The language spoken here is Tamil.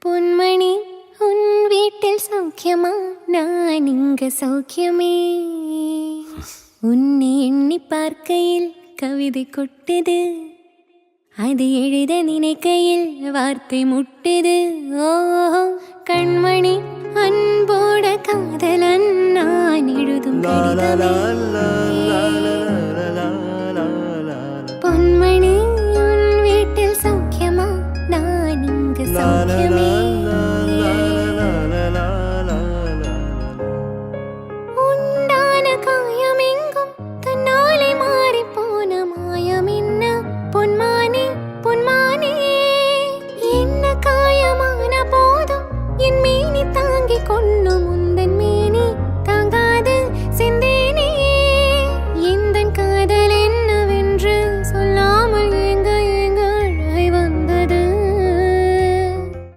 பொன்மணி உன் வீட்டில் சௌக்கியமா? நான் இங்க சௌக்கியமே. உன்னை எண்ணி பார்க்கையில் கவிதை கொட்டுது, அது எழுத நினைக்கையில் வார்த்தை முட்டுது. ஓ கண்மணி அன்போட காதலன் நான் எழுதும் பொன்மணி உன் வீட்டில் சௌக்கியமா? நான் இங்க சௌக்கியமே.